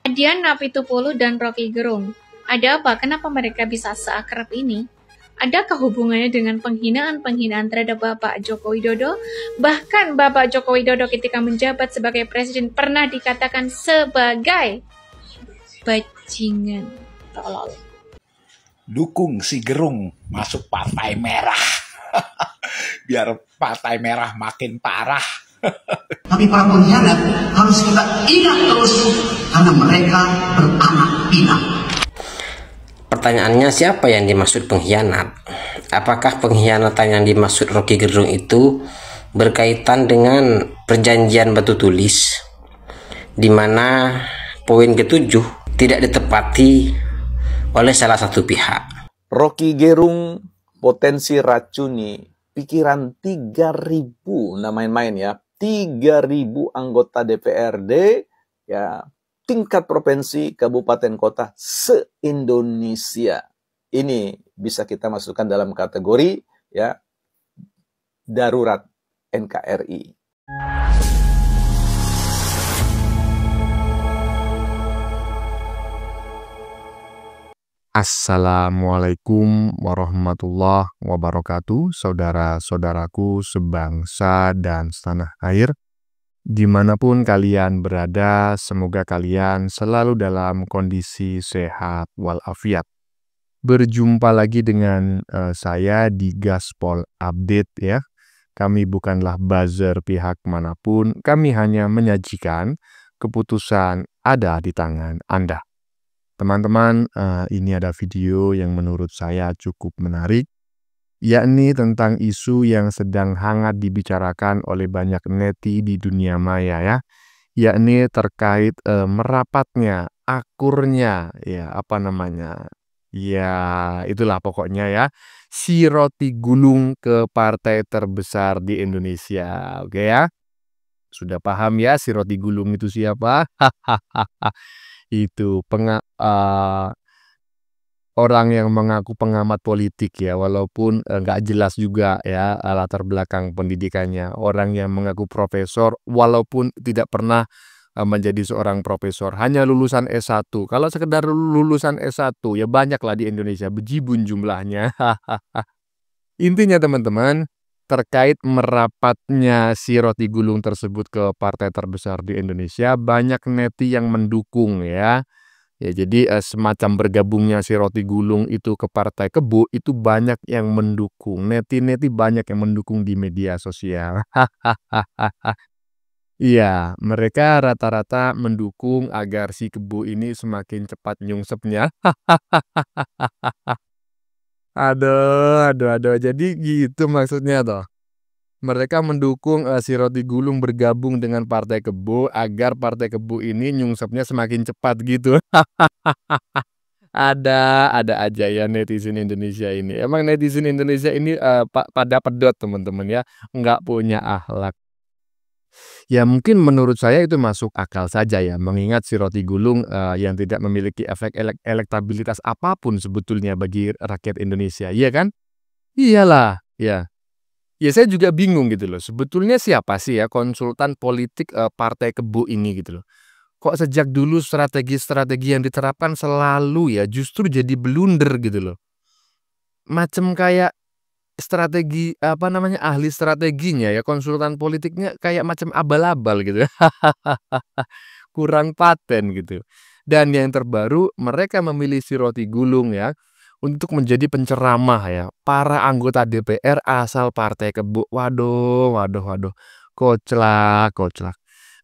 Adian Napitupulu dan Rocky Gerung. Ada apa? Kenapa mereka bisa seakrab ini? Adakah hubungannya dengan penghinaan-penghinaan terhadap Bapak Joko Widodo? Bahkan Bapak Joko Widodo ketika menjabat sebagai presiden pernah dikatakan sebagai bajingan. Tolol. Dukung si Gerung masuk Partai Merah. Biar Partai Merah makin parah. Tapi para pengkhianat harus kita ingat terus karena mereka beranak pinak. Pertanyaannya, siapa yang dimaksud pengkhianat? Apakah pengkhianatan yang dimaksud Rocky Gerung itu berkaitan dengan perjanjian batu tulis, di mana poin ke-7 tidak ditepati oleh salah satu pihak? Rocky Gerung potensi racuni pikiran 3.000, nah main-main ya, 3.000 anggota DPRD ya, tingkat provinsi, kabupaten, kota se-Indonesia. Ini bisa kita masukkan dalam kategori ya darurat NKRI. Assalamualaikum warahmatullahi wabarakatuh, saudara-saudaraku sebangsa dan setanah air. Dimanapun kalian berada, semoga kalian selalu dalam kondisi sehat walafiat. Berjumpa lagi dengan saya di Gaspol Update ya. Kami bukanlah buzzer pihak manapun, kami hanya menyajikan keputusan ada di tangan Anda. Teman-teman, ini ada video yang menurut saya cukup menarik, yakni tentang isu yang sedang hangat dibicarakan oleh banyak neti di dunia maya ya, yakni terkait merapatnya, akurnya, ya ya itulah pokoknya ya, si Rocky Gerung ke partai terbesar di Indonesia, oke ya? Sudah paham ya si Rocky Gerung itu siapa? Itu orang yang mengaku pengamat politik ya, walaupun nggak jelas juga ya latar belakang pendidikannya. Orang yang mengaku profesor walaupun tidak pernah menjadi seorang profesor, hanya lulusan S1. Kalau sekedar lulusan S1 ya banyak lah di Indonesia, bejibun jumlahnya. Intinya teman-teman, terkait merapatnya si Rocky Gerung tersebut ke partai terbesar di Indonesia, banyak neti yang mendukung ya. Ya, jadi semacam bergabungnya si Rocky Gerung itu ke Partai Kebo itu banyak yang mendukung. Neti-neti banyak yang mendukung di media sosial. Iya, mereka rata-rata mendukung agar si Kebo ini semakin cepat nyungsepnya. Aduh. Jadi gitu maksudnya toh. Mereka mendukung si Rocky Gerung bergabung dengan Partai Kebo agar Partai Kebo ini nyungsepnya semakin cepat gitu. Ada aja ya netizen Indonesia ini. Emang netizen Indonesia ini pada pedot teman-teman ya, nggak punya akhlak. Ya mungkin menurut saya itu masuk akal saja ya, mengingat si Rocky Gerung yang tidak memiliki efek elektabilitas apapun sebetulnya bagi rakyat Indonesia, iya kan? Iyalah, ya. Ya saya juga bingung gitu loh, sebetulnya siapa sih ya konsultan politik Partai Kebo ini gitu loh. Kok sejak dulu strategi-strategi yang diterapkan selalu ya justru jadi blunder gitu loh. Macam kayak strategi ahli strateginya ya, konsultan politiknya kayak macam abal-abal gitu. Kurang paten gitu. Dan yang terbaru mereka memilih si Rocky Gerung ya untuk menjadi penceramah ya para anggota DPR asal Partai Kebo. Waduh. Koclak.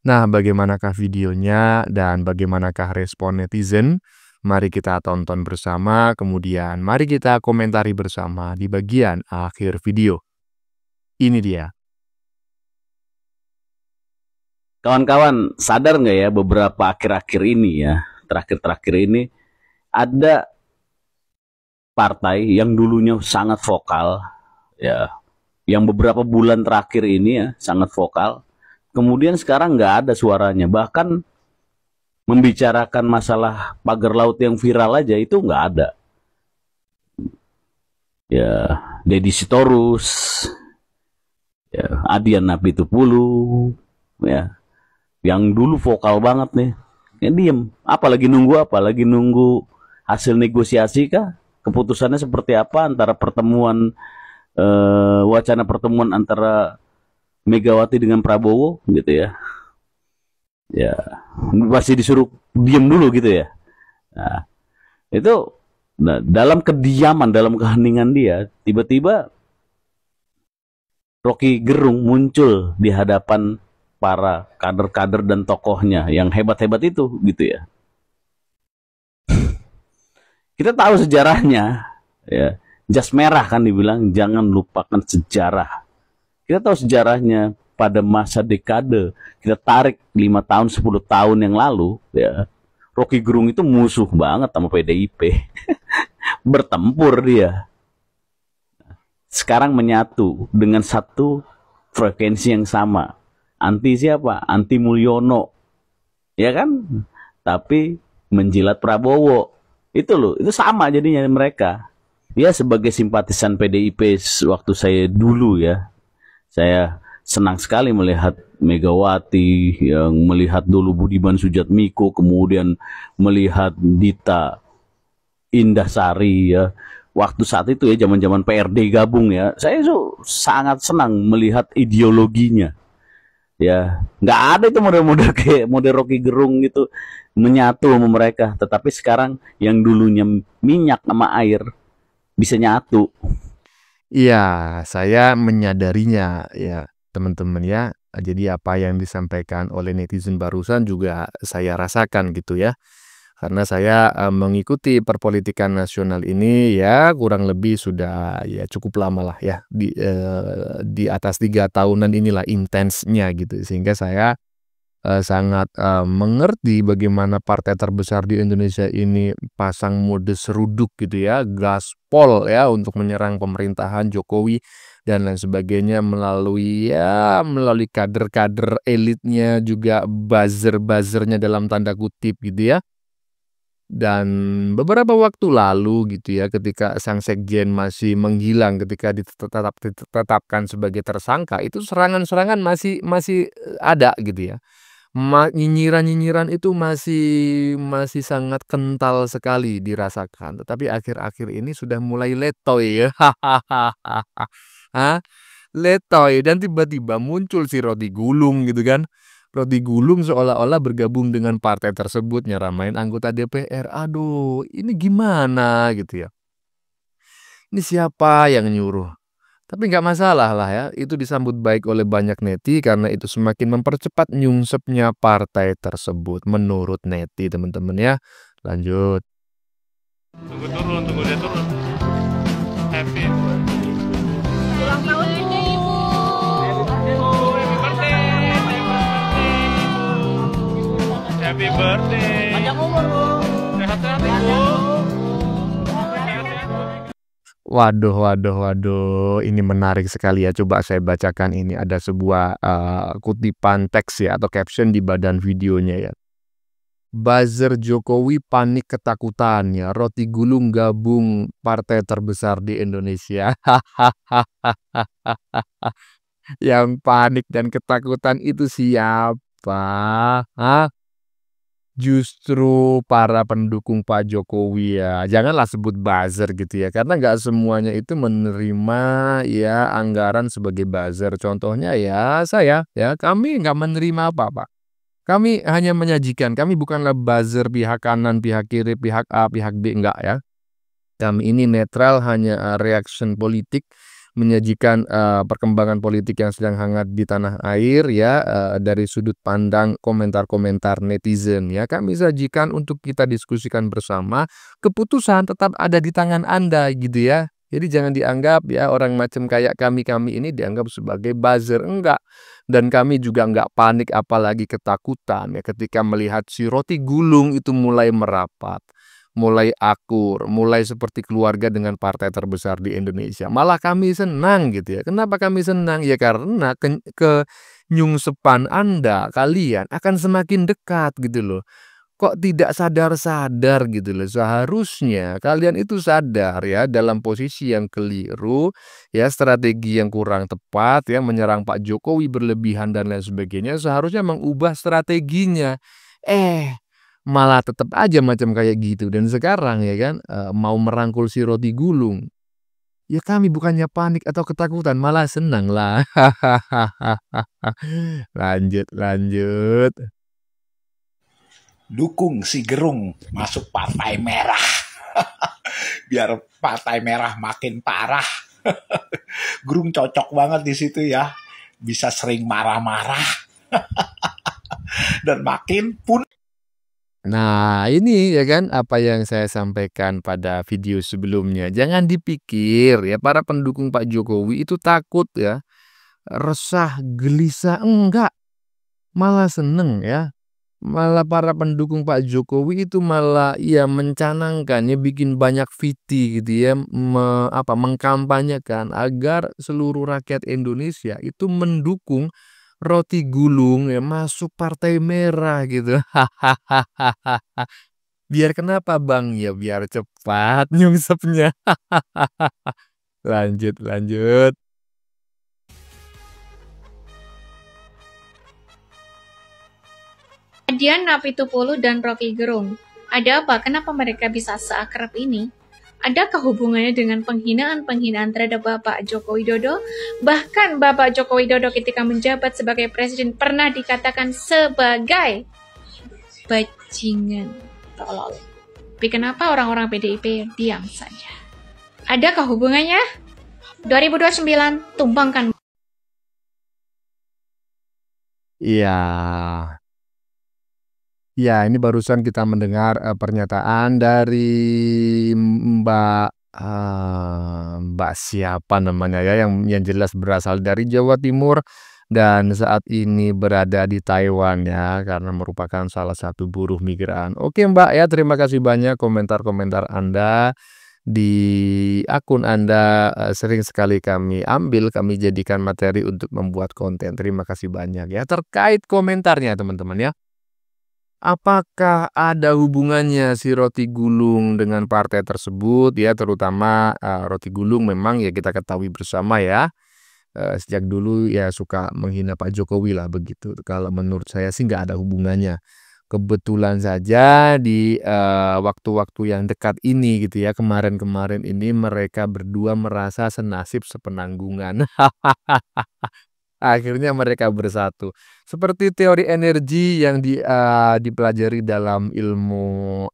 Nah, bagaimanakah videonya dan bagaimanakah respon netizen? Mari kita tonton bersama, kemudian mari kita komentari bersama di bagian akhir video. Ini dia. Kawan-kawan, sadar nggak ya beberapa akhir-akhir ini ya, terakhir-terakhir ini ada partai yang dulunya sangat vokal ya, yang beberapa bulan terakhir ini ya sangat vokal, kemudian sekarang nggak ada suaranya, bahkan membicarakan masalah pagar laut yang viral aja itu nggak ada ya. Deddy Sitorus ya, Adian Napitupulu ya, yang dulu vokal banget nih, Ya, diem. Apa lagi nunggu apa? Lagi nunggu hasil negosiasi kah? Keputusannya seperti apa antara pertemuan wacana pertemuan antara Megawati dengan Prabowo gitu ya. Ya, masih disuruh diem dulu gitu ya. Nah, itu dalam kediaman, dalam keheningan dia, tiba-tiba Rocky Gerung muncul di hadapan para kader-kader dan tokohnya yang hebat-hebat itu gitu ya. Kita tahu sejarahnya ya. Jas merah kan dibilang jangan lupakan sejarah. Kita tahu sejarahnya pada masa dekade. Kita tarik 5 tahun, 10 tahun yang lalu ya. Rocky Gerung itu musuh banget sama PDIP. Bertempur dia. Sekarang menyatu dengan satu frekuensi yang sama. Anti siapa? Anti Mulyono. Ya kan? Tapi menjilat Prabowo. Itu loh, itu sama jadinya mereka. Ya sebagai simpatisan PDIP waktu saya dulu ya. Saya senang sekali melihat Megawati, yang melihat dulu Budiman Sujatmiko, kemudian melihat Dita Indahsari ya. Waktu saat itu ya zaman-zaman PRD gabung ya. Saya sangat senang melihat ideologinya. Ya, nggak ada itu model-model kayak model Rocky Gerung gitu menyatu sama mereka. Tetapi sekarang yang dulunya minyak sama air bisa nyatu. Iya, saya menyadarinya ya teman-teman ya. Jadi apa yang disampaikan oleh netizen barusan juga saya rasakan gitu ya. Karena saya mengikuti perpolitikan nasional ini ya kurang lebih sudah ya cukup lama lah ya di atas 3 tahunan inilah intensnya gitu sehingga saya sangat mengerti bagaimana partai terbesar di Indonesia ini pasang mode seruduk gitu ya, gaspol ya untuk menyerang pemerintahan Jokowi dan lain sebagainya melalui kader-kader elitnya juga buzzer-buzzernya dalam tanda kutip gitu ya. Dan beberapa waktu lalu gitu ya ketika sang sekjen masih menghilang ketika ditetapkan sebagai tersangka itu serangan-serangan masih ada gitu ya. Nyinyiran-nyinyiran itu masih sangat kental sekali dirasakan, tetapi akhir-akhir ini sudah mulai letoy ya. Hah? Letoy dan tiba-tiba muncul si Roti Gulung gitu kan. Roti Gulung seolah-olah bergabung dengan partai tersebut nyeramain anggota DPR. Aduh, ini gimana gitu ya. Ini siapa yang nyuruh? Tapi nggak masalah lah ya, itu disambut baik oleh banyak neti karena itu semakin mempercepat nyungsepnya partai tersebut menurut neti teman-teman ya. Lanjut. Tunggu dia turun. Happy. Ulang tahun ini Ibu. Happy birthday. Panjang umur, Bu. Sehat-sehat, Ibu. Waduh, ini menarik sekali ya. Coba saya bacakan ini ada sebuah kutipan teks ya atau caption di badan videonya ya. Buzzer Jokowi panik ketakutan ya. Roti Gulung gabung partai terbesar di Indonesia. Yang panik dan ketakutan itu siapa? Hah? Justru para pendukung Pak Jokowi ya. Janganlah sebut buzzer gitu ya. Karena nggak semuanya itu menerima ya anggaran sebagai buzzer. Contohnya ya saya ya kami nggak menerima apa-apa. Kami hanya menyajikan. Kami bukanlah buzzer pihak kanan, pihak kiri, pihak A, pihak B enggak ya. Kami ini netral hanya reaction politik menyajikan perkembangan politik yang sedang hangat di tanah air ya dari sudut pandang komentar-komentar netizen ya kami sajikan untuk kita diskusikan bersama keputusan tetap ada di tangan Anda gitu ya jadi jangan dianggap ya orang macam kayak kami ini dianggap sebagai buzzer enggak dan kami juga enggak panik apalagi ketakutan ya ketika melihat si Roti Gulung itu mulai merapat mulai akur, mulai seperti keluarga dengan partai terbesar di Indonesia. Malah kami senang gitu ya. Kenapa kami senang? Ya karena kenyungsepan Anda, kalian akan semakin dekat gitu loh. Kok tidak sadar-sadar gitu loh. Seharusnya kalian itu sadar ya dalam posisi yang keliru, ya strategi yang kurang tepat ya menyerang Pak Jokowi berlebihan dan lain sebagainya. Seharusnya mengubah strateginya. malah tetap aja macam kayak gitu. Dan sekarang ya kan mau merangkul si Roti Gulung. Ya kami bukannya panik atau ketakutan, malah senang lah. Lanjut. Dukung si Gerung masuk Partai Merah. Biar Partai Merah makin parah. Gerung cocok banget di situ ya. Bisa sering marah-marah. Dan makin pun. Nah, ini ya kan apa yang saya sampaikan pada video sebelumnya. Jangan dipikir ya para pendukung Pak Jokowi itu takut ya, resah, gelisah, enggak. Malah seneng ya. Malah para pendukung Pak Jokowi itu malah ya mencanangkan ya, bikin banyak VT gitu ya, mengkampanyekan agar seluruh rakyat Indonesia itu mendukung Roti Gulung ya masuk Partai Merah gitu. Biar kenapa Bang? Ya biar cepat nyungsepnya. Lanjut. Adian Napitupulu dan Rocky Gerung. Ada apa? Kenapa mereka bisa seakrab ini? Adakah hubungannya dengan penghinaan-penghinaan terhadap Bapak Joko Widodo? Bahkan Bapak Joko Widodo ketika menjabat sebagai presiden pernah dikatakan sebagai bajingan. Tolol. Tapi kenapa orang-orang PDIP diam saja? Adakah hubungannya? 2029 tumbangkan. Ya, ini barusan kita mendengar pernyataan dari Mbak siapa namanya ya, yang jelas berasal dari Jawa Timur dan saat ini berada di Taiwan ya, karena merupakan salah satu buruh migran. Oke Mbak ya, terima kasih banyak komentar-komentar Anda di akun Anda, sering sekali kami jadikan materi untuk membuat konten. Terima kasih banyak ya. Terkait komentarnya teman-teman ya. Apakah ada hubungannya si Roti Gulung dengan partai tersebut ya, terutama Roti Gulung memang ya kita ketahui bersama ya, sejak dulu ya suka menghina Pak Jokowi lah begitu. Kalau menurut saya sih nggak ada hubungannya. Kebetulan saja di waktu-waktu yang dekat ini gitu ya, kemarin-kemarin ini mereka berdua merasa senasib sepenanggungan. Akhirnya mereka bersatu. Seperti teori energi yang dipelajari dalam ilmu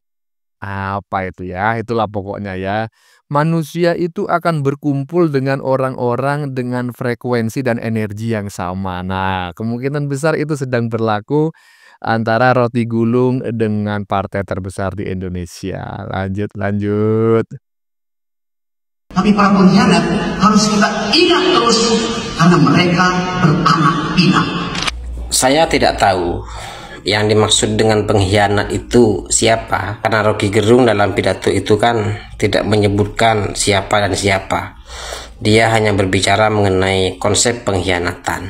apa itu ya, itulah pokoknya ya. Manusia itu akan berkumpul dengan orang-orang dengan frekuensi dan energi yang sama. Nah, kemungkinan besar itu sedang berlaku antara Roti Gulung dengan partai terbesar di Indonesia. Lanjut. Tapi para pengkhianat harus kita ingat terus karena mereka beranak pinak. Saya tidak tahu yang dimaksud dengan pengkhianat itu siapa, karena Rocky Gerung dalam pidato itu kan tidak menyebutkan siapa dan siapa. Dia hanya berbicara mengenai konsep pengkhianatan.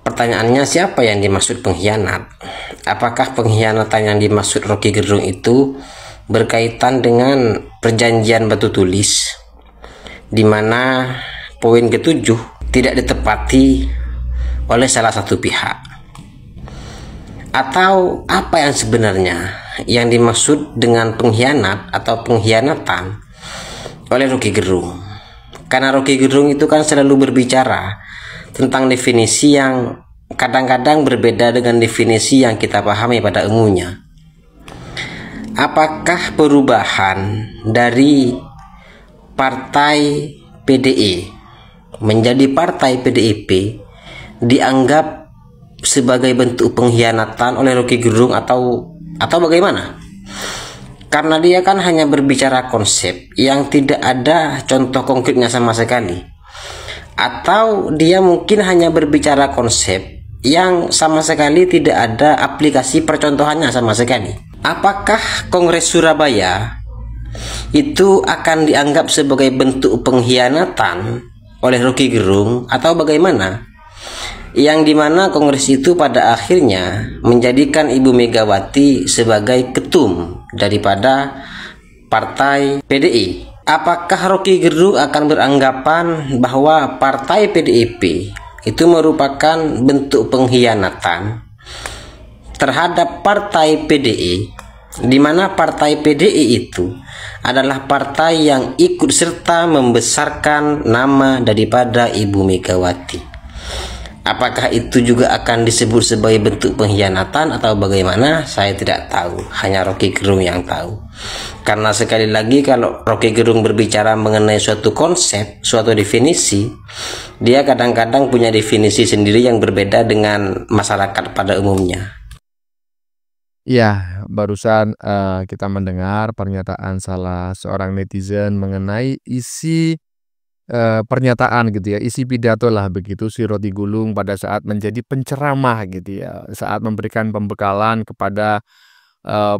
Pertanyaannya, siapa yang dimaksud pengkhianat? Apakah pengkhianatan yang dimaksud Rocky Gerung itu berkaitan dengan perjanjian batu tulis, di mana poin ke-7 tidak ditepati oleh salah satu pihak? Atau apa yang sebenarnya yang dimaksud dengan pengkhianat atau pengkhianatan oleh Rocky Gerung? Karena Rocky Gerung itu kan selalu berbicara tentang definisi yang kadang-kadang berbeda dengan definisi yang kita pahami pada umumnya. Apakah perubahan dari partai PDI menjadi partai PDIP dianggap sebagai bentuk pengkhianatan oleh Rocky Gerung atau bagaimana? Karena dia kan hanya berbicara konsep yang tidak ada contoh konkretnya sama sekali. Atau dia mungkin hanya berbicara konsep yang sama sekali tidak ada aplikasi percontohannya sama sekali. Apakah Kongres Surabaya itu akan dianggap sebagai bentuk pengkhianatan oleh Rocky Gerung atau bagaimana? Yang dimana Kongres itu pada akhirnya menjadikan Ibu Megawati sebagai ketum daripada partai PDI. Apakah Rocky Gerung akan beranggapan bahwa partai PDIP itu merupakan bentuk pengkhianatan terhadap partai PDI, di mana partai PDI itu adalah partai yang ikut serta membesarkan nama daripada Ibu Megawati. Apakah itu juga akan disebut sebagai bentuk pengkhianatan atau bagaimana? Saya tidak tahu, hanya Rocky Gerung yang tahu. Karena sekali lagi, kalau Rocky Gerung berbicara mengenai suatu konsep, suatu definisi, dia kadang-kadang punya definisi sendiri yang berbeda dengan masyarakat pada umumnya. Ya, barusan kita mendengar pernyataan salah seorang netizen mengenai isi pernyataan gitu ya, isi pidato lah begitu si Rocky Gerung pada saat menjadi penceramah gitu ya, saat memberikan pembekalan kepada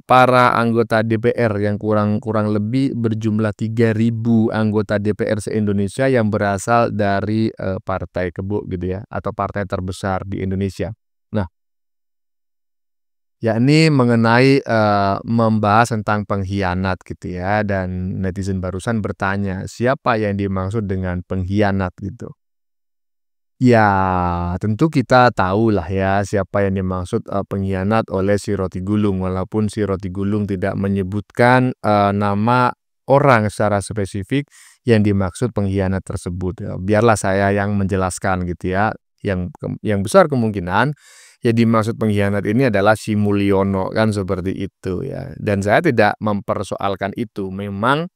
para anggota DPR yang kurang lebih berjumlah 3.000 anggota DPR se-Indonesia yang berasal dari partai Kebo gitu ya, atau partai terbesar di Indonesia. Nah, yakni mengenai membahas tentang pengkhianat gitu ya, dan netizen barusan bertanya siapa yang dimaksud dengan pengkhianat gitu. Ya, tentu kita tahu lah ya siapa yang dimaksud pengkhianat oleh si Rocky Gerung, walaupun si Rocky Gerung tidak menyebutkan nama orang secara spesifik yang dimaksud pengkhianat tersebut. Biarlah saya yang menjelaskan gitu ya. Yang besar kemungkinan yang dimaksud pengkhianat ini adalah si Mulyono, kan seperti itu ya. Dan saya tidak mempersoalkan itu. Memang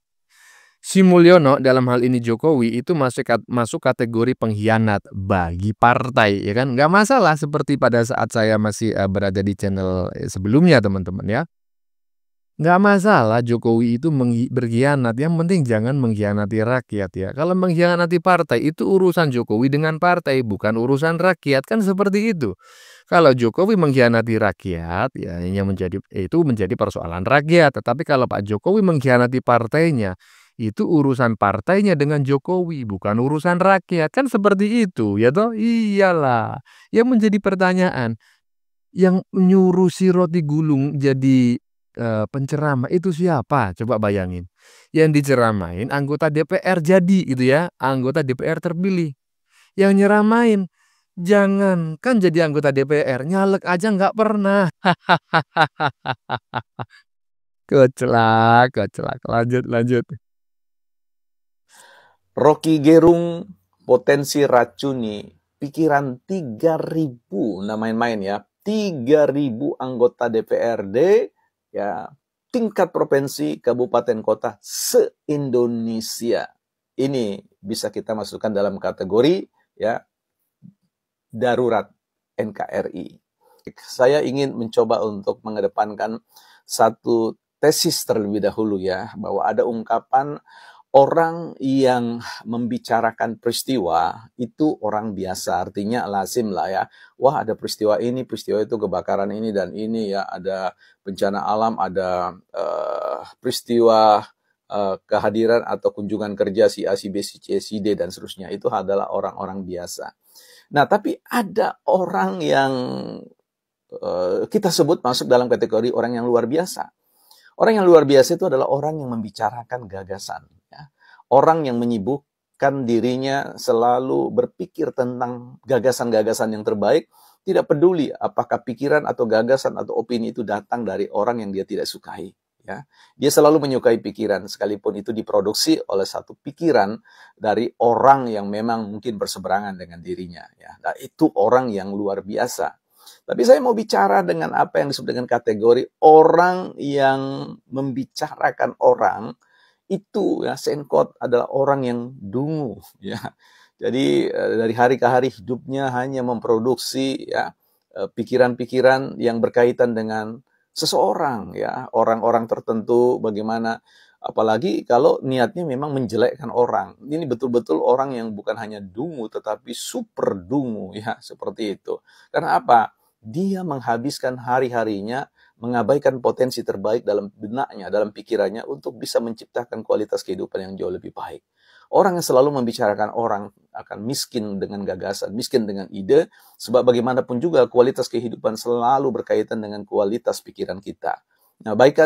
si Mulyono dalam hal ini Jokowi itu masuk kategori pengkhianat bagi partai, ya kan? Nggak masalah, seperti pada saat saya masih berada di channel sebelumnya, teman-teman ya. Nggak masalah Jokowi itu berkhianat, yang penting jangan mengkhianati rakyat ya. Kalau mengkhianati partai itu urusan Jokowi dengan partai, bukan urusan rakyat, kan seperti itu. Kalau Jokowi mengkhianati rakyat, ya yang itu menjadi persoalan rakyat. Tetapi kalau Pak Jokowi mengkhianati partainya, itu urusan partainya dengan Jokowi, bukan urusan rakyat. Kan seperti itu, ya toh? Iyalah. Yang menjadi pertanyaan, yang nyuruh si Rocky Gerung jadi penceramah itu siapa? Coba bayangin. Yang diceramain anggota DPR jadi gitu ya, anggota DPR terpilih. Yang nyeramain jangankan jadi anggota DPR, nyalek aja nggak pernah. Koclak. Lanjut. Rocky Gerung potensi racuni pikiran 3.000, nah main-main ya, 3.000 anggota DPRD ya, tingkat provinsi, kabupaten, kota se-Indonesia. Ini bisa kita masukkan dalam kategori ya darurat NKRI. Saya ingin mencoba untuk mengedepankan satu tesis terlebih dahulu ya, bahwa ada ungkapan orang yang membicarakan peristiwa itu orang biasa, artinya lazim lah ya. Wah, ada peristiwa ini, peristiwa itu, kebakaran ini dan ini ya, ada bencana alam, ada peristiwa kehadiran atau kunjungan kerja si A, si B, si C, si D dan seterusnya. Itu adalah orang-orang biasa. Nah, tapi ada orang yang kita sebut masuk dalam kategori orang yang luar biasa. Orang yang luar biasa itu adalah orang yang membicarakan gagasan. Ya. Orang yang menyibukkan dirinya selalu berpikir tentang gagasan-gagasan yang terbaik. Tidak peduli apakah pikiran atau gagasan atau opini itu datang dari orang yang dia tidak sukai. Ya. Dia selalu menyukai pikiran, sekalipun itu diproduksi oleh satu pikiran dari orang yang memang mungkin berseberangan dengan dirinya. Ya. Nah, itu orang yang luar biasa. Tapi saya mau bicara dengan apa yang disebut dengan kategori orang yang membicarakan orang itu ya, senkot adalah orang yang dungu ya. Jadi dari hari ke hari hidupnya hanya memproduksi ya pikiran-pikiran yang berkaitan dengan seseorang ya, orang-orang tertentu, bagaimana, apalagi kalau niatnya memang menjelekkan orang. Ini betul-betul orang yang bukan hanya dungu tetapi super dungu ya, seperti itu. Karena apa? Dia menghabiskan hari-harinya mengabaikan potensi terbaik dalam benaknya, dalam pikirannya untuk bisa menciptakan kualitas kehidupan yang jauh lebih baik. Orang yang selalu membicarakan orang akan miskin dengan gagasan, miskin dengan ide, sebab bagaimanapun juga kualitas kehidupan selalu berkaitan dengan kualitas pikiran kita. Nah, baik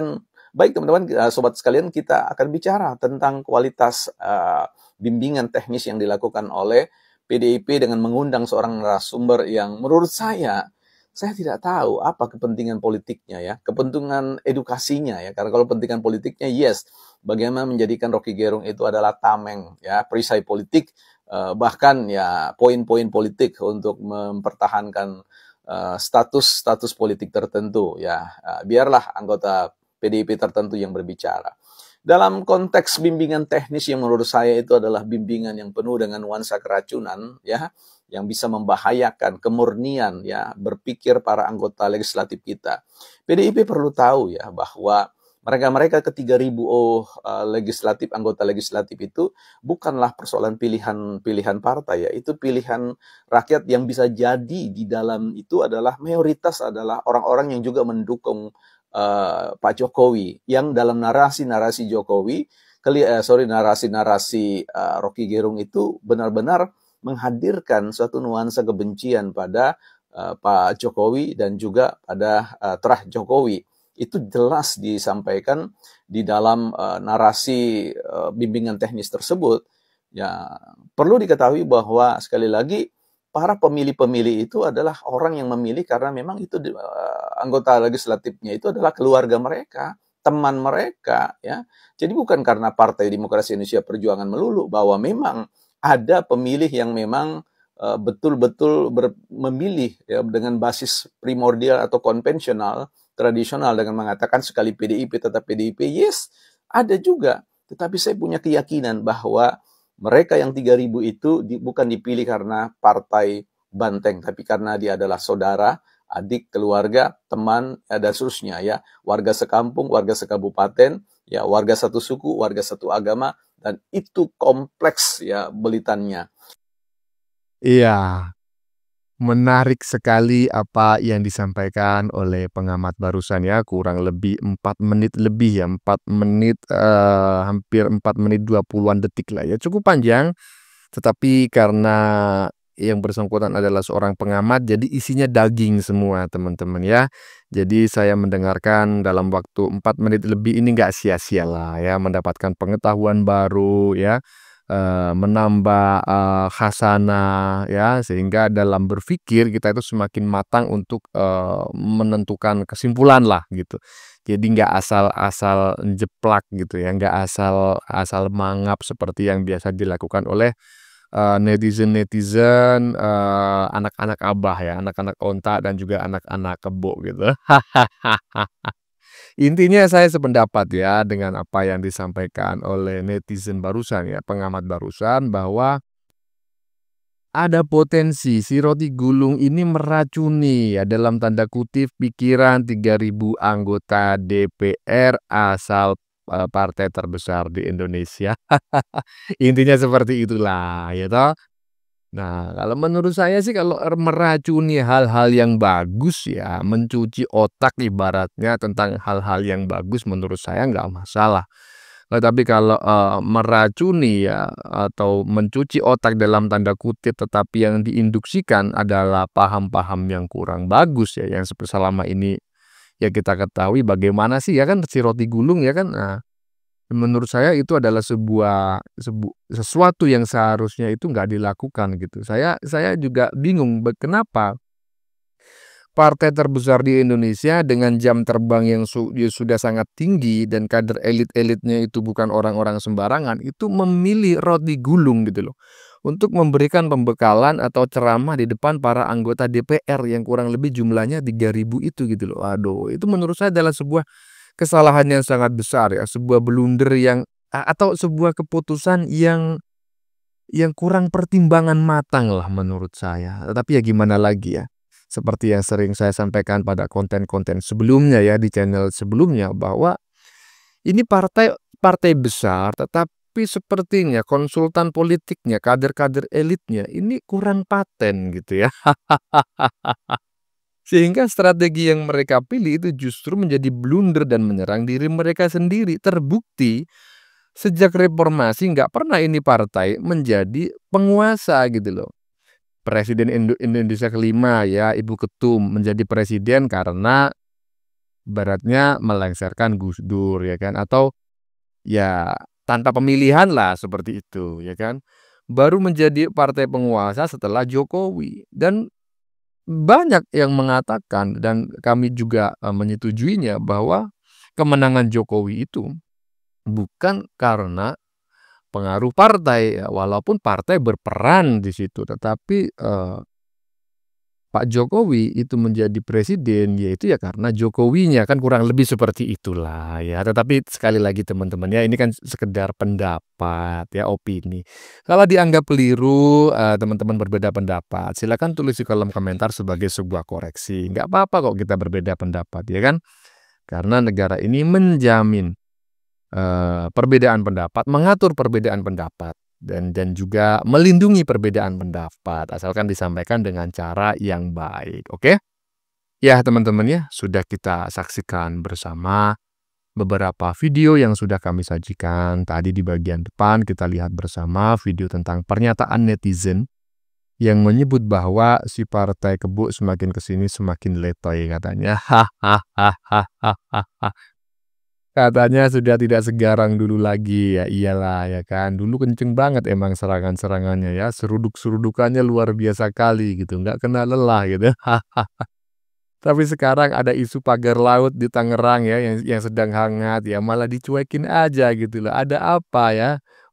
teman-teman, sobat sekalian, kita akan bicara tentang kualitas bimbingan teknis yang dilakukan oleh PDIP dengan mengundang seorang narasumber yang menurut saya saya tidak tahu apa kepentingan politiknya ya, kepentingan edukasinya ya. Karena kalau kepentingan politiknya, yes, bagaimana menjadikan Rocky Gerung itu adalah tameng ya, perisai politik, bahkan ya poin-poin politik untuk mempertahankan status politik tertentu ya. Biarlah anggota PDIP tertentu yang berbicara. Dalam konteks bimbingan teknis yang menurut saya itu adalah bimbingan yang penuh dengan nuansa keracunan ya, yang bisa membahayakan kemurnian ya berpikir para anggota legislatif kita. PDIP perlu tahu ya bahwa mereka ke-3.000 legislatif, anggota legislatif itu bukanlah persoalan pilihan partai ya, itu pilihan rakyat yang bisa jadi di dalam itu adalah mayoritas adalah orang-orang yang juga mendukung Pak Jokowi, yang dalam narasi-narasi Jokowi, narasi-narasi Rocky Gerung itu benar-benar menghadirkan suatu nuansa kebencian pada Pak Jokowi dan juga pada terah Jokowi. Itu jelas disampaikan di dalam narasi bimbingan teknis tersebut. Ya, perlu diketahui bahwa sekali lagi para pemilih-pemilih itu adalah orang yang memilih karena memang itu anggota legislatifnya itu adalah keluarga mereka, teman mereka ya. Jadi bukan karena Partai Demokrasi Indonesia Perjuangan melulu, bahwa memang ada pemilih yang memang betul-betul memilih ya, dengan basis primordial atau konvensional, tradisional, dengan mengatakan sekali PDIP tetap PDIP. Yes, ada juga. Tetapi saya punya keyakinan bahwa mereka yang 3.000 itu bukan dipilih karena partai banteng, tapi karena dia adalah saudara, adik, keluarga, teman, dan seterusnya ya. Warga sekampung, warga sekabupaten, ya, warga satu suku, warga satu agama, dan itu kompleks ya belitannya. Iya, menarik sekali apa yang disampaikan oleh pengamat barusan ya, kurang lebih 4 menit lebih ya, 4 menit, hampir 4 menit 20-an detik lah ya, cukup panjang. Tetapi karena yang bersangkutan adalah seorang pengamat, jadi isinya daging semua teman-teman ya. Jadi saya mendengarkan dalam waktu 4 menit lebih ini nggak sia-sia lah ya, mendapatkan pengetahuan baru ya, menambah khasanah ya, sehingga dalam berpikir kita itu semakin matang untuk menentukan kesimpulan lah gitu. Jadi nggak asal-asal jeplak gitu ya, nggak asal mangap seperti yang biasa dilakukan oleh netizen-netizen, anak-anak abah ya, anak-anak onta dan juga anak-anak kebo gitu. Intinya saya sependapat ya dengan apa yang disampaikan oleh netizen barusan ya, pengamat barusan, bahwa ada potensi si roti gulung ini meracuni ya dalam tanda kutip pikiran 3.000 anggota DPR asal partai terbesar di Indonesia. Intinya seperti itulah ya toh. Nah, kalau menurut saya sih kalau meracuni hal-hal yang bagus ya, mencuci otak ibaratnya tentang hal-hal yang bagus menurut saya nggak masalah. Tetapi kalau meracuni ya atau mencuci otak dalam tanda kutip tetapi yang diinduksikan adalah paham-paham yang kurang bagus ya, yang selama ini ya kita ketahui bagaimana sih ya kan si roti gulung ya kan. Nah, menurut saya itu adalah sesuatu yang seharusnya itu nggak dilakukan gitu. Saya juga bingung kenapa partai terbesar di Indonesia dengan jam terbang yang sudah sangat tinggi dan kader elit-elitnya itu bukan orang-orang sembarangan, itu memilih roti gulung gitu loh, untuk memberikan pembekalan atau ceramah di depan para anggota DPR yang kurang lebih jumlahnya 3.000 itu gitu loh. Aduh, itu menurut saya adalah sebuah kesalahan yang sangat besar ya, sebuah blunder yang atau sebuah keputusan yang kurang pertimbangan matang lah menurut saya. Tetapi ya gimana lagi ya. Seperti yang sering saya sampaikan pada konten-konten sebelumnya ya, di channel sebelumnya, bahwa ini partai besar tetapi sepertinya konsultan politiknya, kader-kader elitnya ini kurang paten gitu ya. Sehingga strategi yang mereka pilih itu justru menjadi blunder dan menyerang diri mereka sendiri. Terbukti sejak reformasi nggak pernah ini partai menjadi penguasa gitu loh. Presiden Indonesia kelima ya, Ibu Ketum menjadi presiden karena baratnya melengsarkan Gus Dur ya kan, atau ya tanpa pemilihan lah seperti itu ya kan. Baru menjadi partai penguasa setelah Jokowi, dan banyak yang mengatakan dan kami juga menyetujuinya bahwa kemenangan Jokowi itu bukan karena pengaruh partai ya, walaupun partai berperan di situ, tetapi Pak Jokowi itu menjadi presiden yaitu ya karena Jokowinya, kan kurang lebih seperti itulah ya. Tetapi sekali lagi teman-teman ya, ini kan sekedar pendapat ya, opini. Kalau dianggap keliru, teman-teman berbeda pendapat, silakan tulis di kolom komentar sebagai sebuah koreksi. Nggak apa-apa kok kita berbeda pendapat ya kan. Karena negara ini menjamin perbedaan pendapat, mengatur perbedaan pendapat, dan juga melindungi perbedaan pendapat asalkan disampaikan dengan cara yang baik. Oke? Ya, teman-teman ya, sudah kita saksikan bersama beberapa video yang sudah kami sajikan. Tadi di bagian depan kita lihat bersama video tentang pernyataan netizen yang menyebut bahwa si Partai Kebo semakin kesini semakin letoy katanya. Katanya sudah tidak segarang dulu lagi, ya iyalah ya kan. Dulu kenceng banget emang serangan-serangannya ya, seruduk-serudukannya luar biasa kali gitu, nggak kena lelah gitu. Tapi sekarang ada isu pagar laut di Tangerang ya, yang sedang hangat ya, malah dicuekin aja gitu loh. Ada apa ya?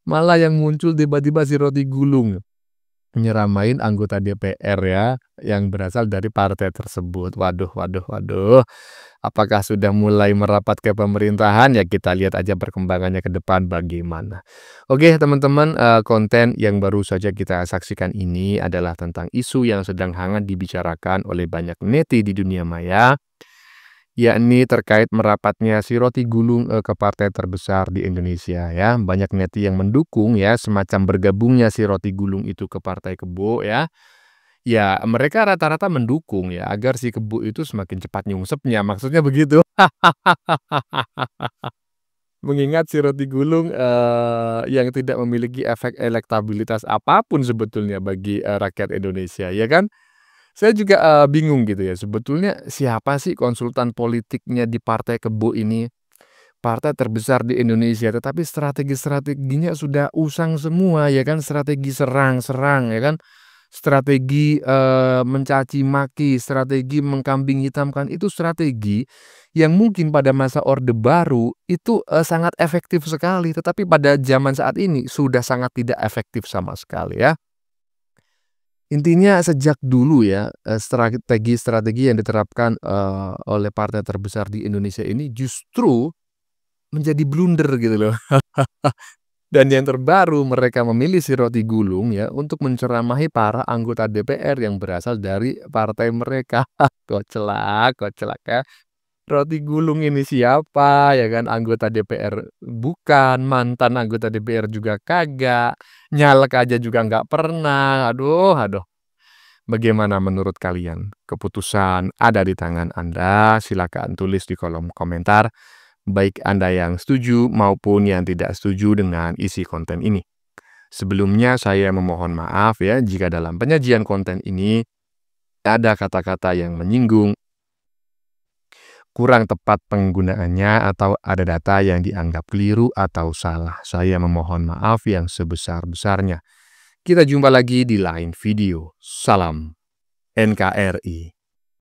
Malah yang muncul tiba-tiba si Roti Gulung nyeramain anggota DPR ya, yang berasal dari partai tersebut. Waduh, waduh, waduh. Apakah sudah mulai merapat ke pemerintahan? Ya kita lihat aja perkembangannya ke depan bagaimana. Oke teman-teman, konten yang baru saja kita saksikan ini adalah tentang isu yang sedang hangat dibicarakan oleh banyak neti di dunia maya, yakni terkait merapatnya si Roti Gulung ke partai terbesar di Indonesia ya. Banyak neti yang mendukung ya, semacam bergabungnya si Roti Gulung itu ke Partai Kebo ya. Ya, mereka rata-rata mendukung ya, agar si Kebo itu semakin cepat nyungsepnya, maksudnya begitu. Mengingat si Roti Gulung yang tidak memiliki efek elektabilitas apapun sebetulnya bagi rakyat Indonesia, ya kan? Saya juga bingung gitu ya, sebetulnya siapa sih konsultan politiknya di Partai Kebo ini? Partai terbesar di Indonesia, tetapi strategi-strateginya sudah usang semua, ya kan? Strategi serang-serang, ya kan? Strategi mencaci maki, strategi mengkambing hitamkan, itu strategi yang mungkin pada masa Orde Baru itu sangat efektif sekali, tetapi pada zaman saat ini sudah sangat tidak efektif sama sekali ya. Intinya sejak dulu ya, strategi-strategi yang diterapkan oleh partai terbesar di Indonesia ini justru menjadi blunder gitu loh. Dan yang terbaru mereka memilih si Roti Gulung ya untuk menceramahi para anggota DPR yang berasal dari partai mereka. Koclak ya. Roti Gulung ini siapa ya kan, anggota DPR bukan, mantan anggota DPR juga kagak, nyalek aja juga nggak pernah. Aduh. Bagaimana menurut kalian? Keputusan ada di tangan Anda. Silakan tulis di kolom komentar, baik Anda yang setuju maupun yang tidak setuju dengan isi konten ini. Sebelumnya saya memohon maaf ya jika dalam penyajian konten ini ada kata-kata yang menyinggung, kurang tepat penggunaannya, atau ada data yang dianggap keliru atau salah. Saya memohon maaf yang sebesar-besarnya. Kita jumpa lagi di lain video. Salam NKRI.